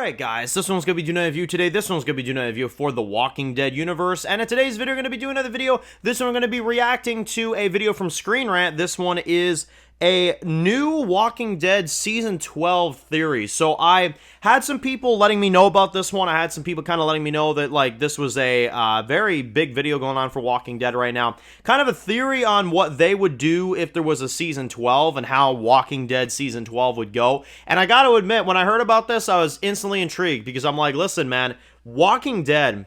Alright guys, this one's going to be doing a review today. This one's going to be doing a review for the Walking Dead universe. And in today's video, we're going to be doing another video. This one we're going to be reacting to a video from ScreenRant. This one is a new Walking Dead Season 12 theory. So I had some people letting me know about this one. I had some people kind of letting me know that like this was a very big video going on for Walking Dead right now. Kind of a theory on what they would do if there was a Season 12 and how Walking Dead Season 12 would go. And I got to admit, when I heard about this, I was instantly intrigued because I'm like, listen, man, Walking Dead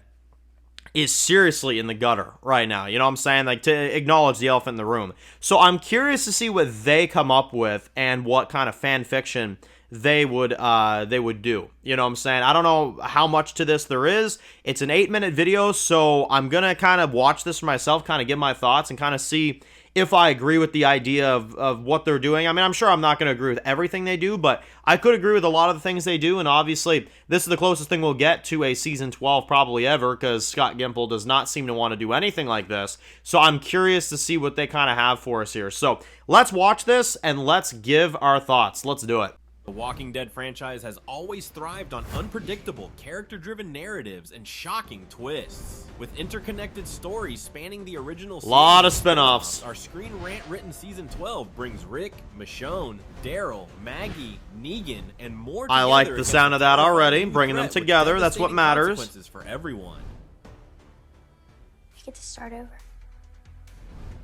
is seriously in the gutter right now. You know what I'm saying? Like, to acknowledge the elephant in the room. So I'm curious to see what they come up with and what kind of fan fiction they would do. You know what I'm saying? I don't know how much to this there is. It's an 8-minute video, so I'm gonna kind of watch this for myself, kind of give my thoughts, and kind of see if I agree with the idea of what they're doing. I mean, I'm sure I'm not going to agree with everything they do, but I could agree with a lot of the things they do, and obviously, this is the closest thing we'll get to a Season 12 probably ever, because Scott Gimple does not seem to want to do anything like this, so I'm curious to see what they kind of have for us here. So, let's watch this, and let's give our thoughts. Let's do it. The Walking Dead franchise has always thrived on unpredictable, character-driven narratives and shocking twists. With interconnected stories spanning the original series, lot of spin-offs. Our ScreenRant written Season 12 brings Rick, Michonne, Daryl, Maggie, Negan, and more together. I like the sound of that already, bringing them together, that's what matters. Consequences for everyone. We get to start over.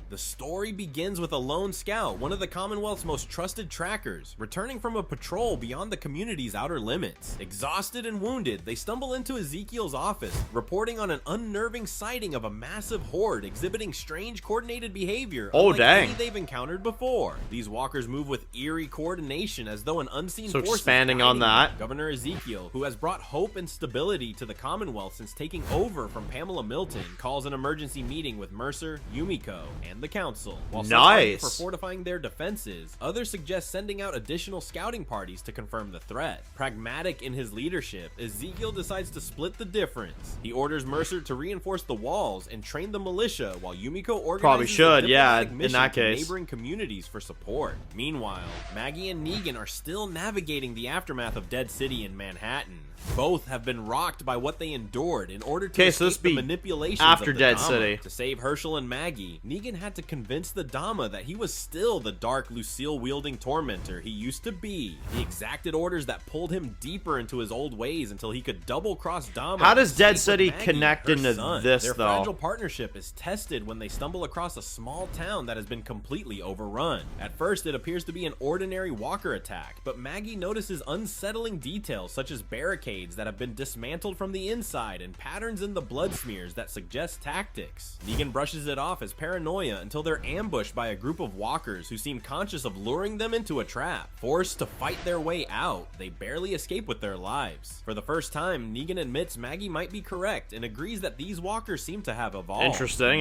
The story begins with a lone scout, one of the Commonwealth's most trusted trackers, returning from a patrol beyond the community's outer limits. Exhausted and wounded, they stumble into Ezekiel's office, reporting on an unnerving sighting of a massive horde exhibiting strange coordinated behavior unlike any they've encountered before. These walkers move with eerie coordination as though an unseen force expanding on that, Governor Ezekiel, who has brought hope and stability to the Commonwealth since taking over from Pamela Milton, calls an emergency meeting with Mercer, Yumiko, and the council. While some argue for fortifying their defenses, others suggest sending out additional scouting parties to confirm the threat. Pragmatic in his leadership, Ezekiel decides to split the difference. He orders Mercer to reinforce the walls and train the militia, while Yumiko organizes in that case neighboring communities for support. Meanwhile, Maggie and Negan are still navigating the aftermath of Dead City in Manhattan. Both have been rocked by what they endured in order to escape the manipulations after of the Dead City. To save Herschel and Maggie, Negan had to convince the Dama that he was still the dark Lucille-wielding tormentor he used to be. He exacted orders that pulled him deeper into his old ways until he could double-cross Dama. How does Dead City connect into this, though? Their fragile partnership is tested when they stumble across a small town that has been completely overrun. At first, it appears to be an ordinary walker attack, but Maggie notices unsettling details such as barricades that have been dismantled from the inside and patterns in the blood smears that suggest tactics. Negan brushes it off as paranoia until they're ambushed by a group of walkers who seem conscious of luring them into a trap. Forced to fight their way out, they barely escape with their lives. For the first time, Negan admits Maggie might be correct and agrees that these walkers seem to have evolved. Interesting.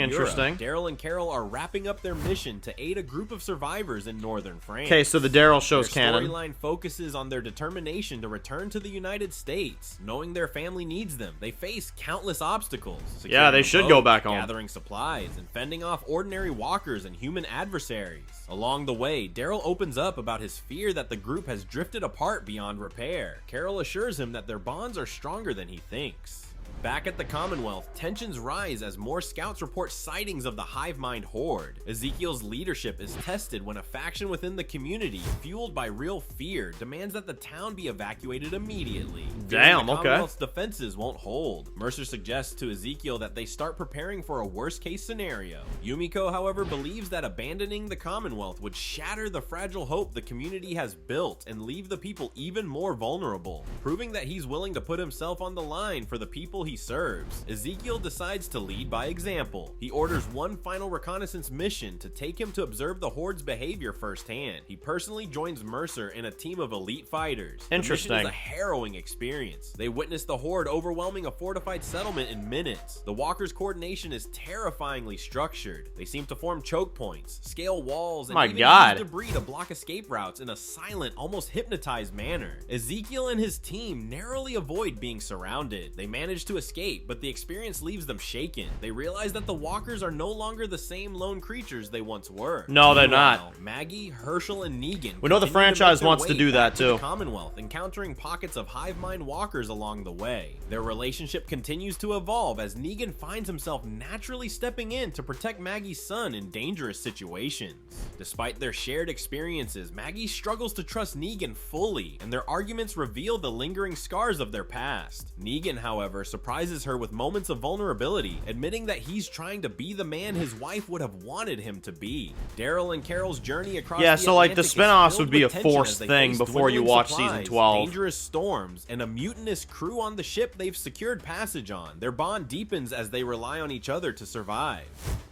Daryl and Carol are wrapping up their mission to aid a group of survivors in northern France. Okay, so the Daryl show's canon. Their storyline focuses on their determination to return to the United States. Knowing their family needs them, they face countless obstacles. Yeah, they should go back home. Gathering supplies and fending off ordinary walkers and human adversaries. Along the way, Daryl opens up about his fear that the group has drifted apart beyond repair. Carol assures him that their bonds are stronger than he thinks. Back at the Commonwealth, tensions rise as more scouts report sightings of the hive mind horde. Ezekiel's leadership is tested when a faction within the community, fueled by real fear, demands that the town be evacuated immediately. Damn, the Commonwealth's defenses won't hold. Mercer suggests to Ezekiel that they start preparing for a worst-case scenario. Yumiko, however, believes that abandoning the Commonwealth would shatter the fragile hope the community has built and leave the people even more vulnerable. Proving that he's willing to put himself on the line for the people he serves, Ezekiel decides to lead by example. He orders one final reconnaissance mission to take him to observe the horde's behavior firsthand. He personally joins Mercer in a team of elite fighters. Interesting. The mission is a harrowing experience. They witness the horde overwhelming a fortified settlement in minutes. The walkers' coordination is terrifyingly structured. They seem to form choke points, scale walls, and even use debris to block escape routes in a silent, almost hypnotized manner. Ezekiel and his team narrowly avoid being surrounded. They manage to to escape, but the experience leaves them shaken. They realize that the walkers are no longer the same lone creatures they once were. No, they're not. Maggie, Herschel, and Negan. We know the franchise wants to do that too. Commonwealth, encountering pockets of hive mind walkers along the way. Their relationship continues to evolve as Negan finds himself naturally stepping in to protect Maggie's son in dangerous situations. Despite their shared experiences, Maggie struggles to trust Negan fully, and their arguments reveal the lingering scars of their past. Negan, however, surprises her with moments of vulnerability, admitting that he's trying to be the man his wife would have wanted him to be. Daryl and Carol's journey across the so like the Atlantic spin-offs would be a forced thing before you watch season 12. Dangerous storms, and a mutinous crew on the ship they've secured passage on. Their bond deepens as they rely on each other to survive.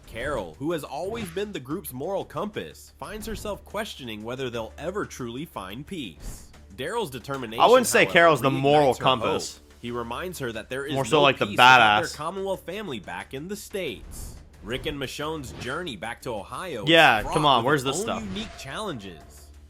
Carol, who has always been the group's moral compass, finds herself questioning whether they'll ever truly find peace. Daryl's determination, I wouldn't say however, Carol's the moral reignites her compass. hope. He reminds her that there is More so no like the peace without badass. their Commonwealth family back in the States. Rick and Michonne's journey back to Ohio Yeah, is fraught come on, with where's its this own stuff? unique challenges.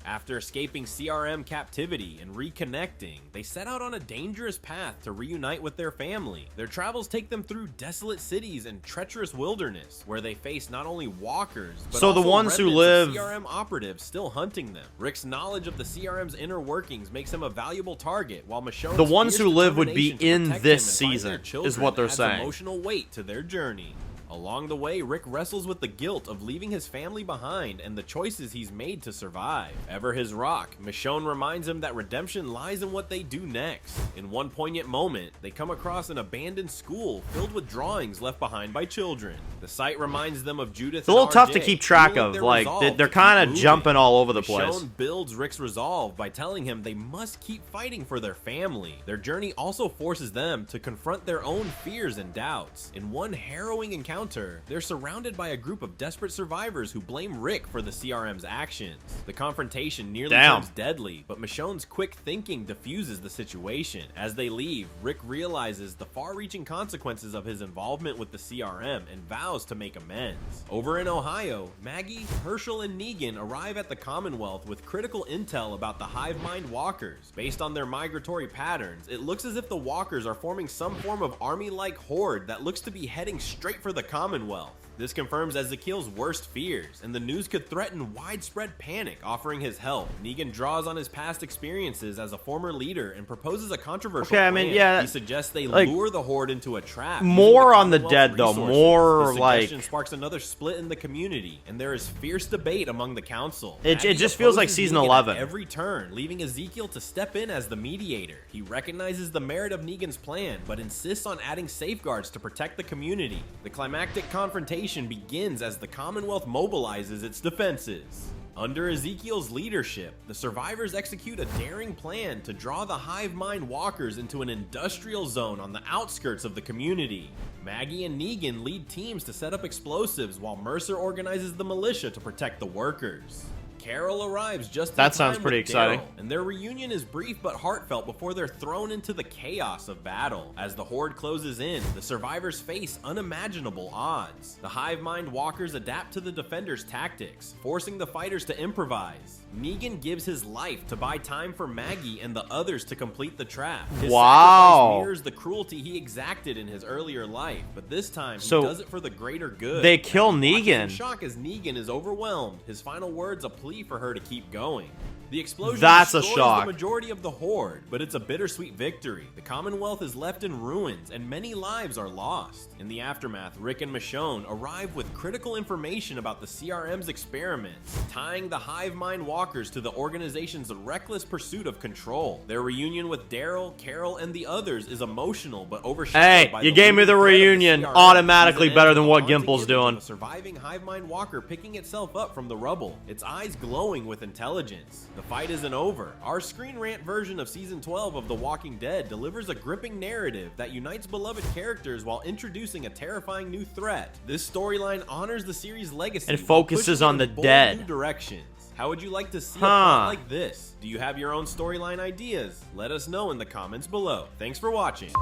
After escaping CRM captivity and reconnecting, they set out on a dangerous path to reunite with their family. Their travels take them through desolate cities and treacherous wilderness, where they face not only walkers, but So the also ones who remnants of live- CRM operatives still hunting them. Rick's knowledge of the CRM's inner workings makes him a valuable target, while Michonne's The ones fierce who live would be determination to in protect this him and find season, their is children what they're adds saying. emotional weight to their journey. Along the way, Rick wrestles with the guilt of leaving his family behind and the choices he's made to survive. Ever his rock, Michonne reminds him that redemption lies in what they do next. In one poignant moment, they come across an abandoned school filled with drawings left behind by children. The site reminds them of Judith. It's a little and tough to RJ, keep track fueling of. their Like, resolve they're to kind keep of moving. jumping all over the place. Michonne builds Rick's resolve by telling him they must keep fighting for their family. Their journey also forces them to confront their own fears and doubts. In one harrowing encounter, they're surrounded by a group of desperate survivors who blame Rick for the CRM's actions. The confrontation nearly turns deadly, but Michonne's quick thinking diffuses the situation. As they leave, Rick realizes the far-reaching consequences of his involvement with the CRM and vows to make amends. Over in Ohio, Maggie, Herschel, and Negan arrive at the Commonwealth with critical intel about the hive mind walkers. Based on their migratory patterns, it looks as if the walkers are forming some form of army-like horde that looks to be heading straight for the Commonwealth. This confirms Ezekiel's worst fears, and the news could threaten widespread panic, offering his help. Negan draws on his past experiences as a former leader and proposes a controversial plan. He suggests they lure the horde into a trap. More on the dead, though. More the suggestion sparks another split in the community, and there is fierce debate among the council. It just feels like season 11. At every turn, leaving Ezekiel to step in as the mediator. He recognizes the merit of Negan's plan, but insists on adding safeguards to protect the community. The climactic confrontation begins as the Commonwealth mobilizes its defenses. Under Ezekiel's leadership, the survivors execute a daring plan to draw the hive mind walkers into an industrial zone on the outskirts of the community. Maggie and Negan lead teams to set up explosives while Mercer organizes the militia to protect the workers. Carol arrives just in time That sounds pretty with exciting. Daryl, and their reunion is brief but heartfelt before they're thrown into the chaos of battle. As the horde closes in, the survivors face unimaginable odds. The hive mind walkers adapt to the defenders' tactics, forcing the fighters to improvise. Negan gives his life to buy time for Maggie and the others to complete the trap. His sacrifice mirrors the cruelty he exacted in his earlier life, but this time he does it for the greater good. They kill Maggie watches in Negan. shock as Negan is overwhelmed, his final words a plea for her to keep going. The explosion That's a destroys shock. the majority of the horde, but it's a bittersweet victory. The Commonwealth is left in ruins, and many lives are lost. In the aftermath, Rick and Michonne arrive with critical information about the CRM's experiments, tying the hive mind walkers to the organization's reckless pursuit of control. Their reunion with Daryl, Carol, and the others is emotional, but overshadowed by you gave me the reunion. Automatically better than what Gimple's doing. The surviving hive mind walker picking itself up from the rubble, its eyes glowing with intelligence. The fight isn't over. Our ScreenRant version of Season 12 of The Walking Dead delivers a gripping narrative that unites beloved characters while introducing a terrifying new threat. This storyline honors the series' legacy and while focuses pushing on it the in bold dead. new directions. How would you like to see a plot like this? Do you have your own storyline ideas? Let us know in the comments below. Thanks for watching.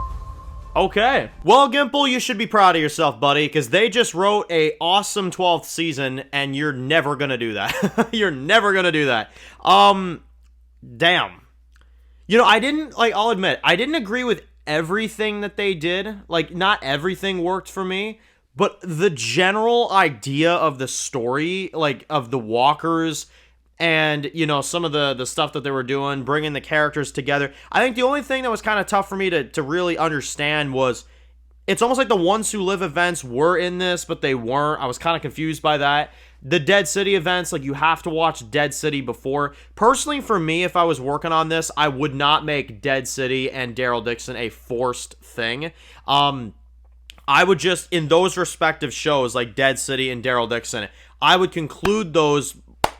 Okay. Well, Gimple, you should be proud of yourself, buddy, because they just wrote a awesome 12th season, and you're never gonna do that. You're never gonna do that. Damn. You know, I'll admit, I didn't agree with everything that they did. Like, not everything worked for me, but the general idea of the story, like, of the walkers and, you know, some of the stuff that they were doing, bringing the characters together. I think the only thing that was kind of tough for me to really understand was it's almost like the Ones Who Live events were in this, but they weren't. I was kind of confused by that. The Dead City events, like, you have to watch Dead City before. Personally, for me, if I was working on this, I would not make Dead City and Daryl Dixon a forced thing. I would just, in those respective shows, like Dead City and Daryl Dixon, I would conclude those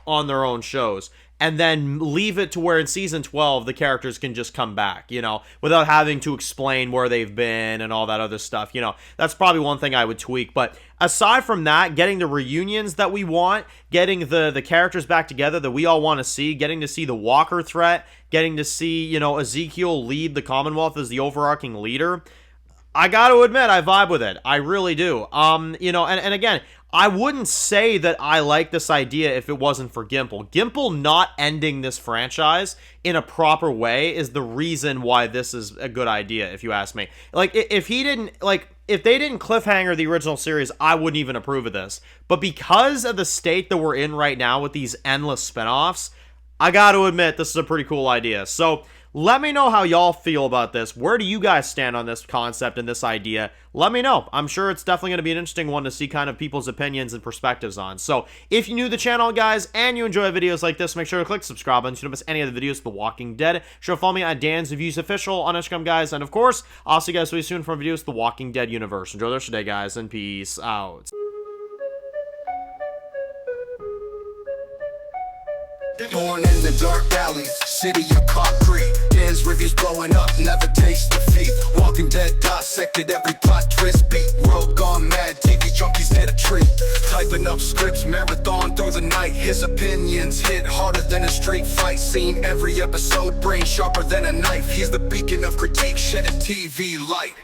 on their own shows, and then leave it to where in season 12 the characters can just come back, you know, without having to explain where they've been and all that other stuff. You know, that's probably one thing I would tweak. But aside from that, getting the reunions that we want, getting the characters back together that we all want to see, getting to see the Walker threat, getting to see, you know, Ezekiel lead the Commonwealth as the overarching leader, I got to admit, I vibe with it. I really do. You know, and again, I wouldn't say that I like this idea if it wasn't for Gimple. Gimple not ending this franchise in a proper way is the reason why this is a good idea, if you ask me. Like, if he didn't, like, if they didn't cliffhanger the original series, I wouldn't even approve of this. But because of the state that we're in right now with these endless spinoffs, I got to admit, this is a pretty cool idea. So, let me know how y'all feel about this. Where do you guys stand on this concept and this idea? Let me know. I'm sure it's definitely going to be an interesting one to see kind of people's opinions and perspectives on. So, if you're new to the channel, guys, and you enjoy videos like this, make sure to click subscribe button so you don't miss any other videos of The Walking Dead. Sure to follow me at Dan's Reviews Official on Instagram, guys. And, of course, I'll see you guys really soon for videos of The Walking Dead universe. Enjoy the rest of your day, guys, and peace out. Born in the dark alleys, city of concrete. Dan's reviews blowing up, never taste defeat. Walking Dead dissected every plot twist beat. World gone mad, TV junkies hit a treat. Typing up scripts, marathon through the night. His opinions hit harder than a street fight scene. Every episode, brain sharper than a knife. He's the beacon of critique, shedding TV light.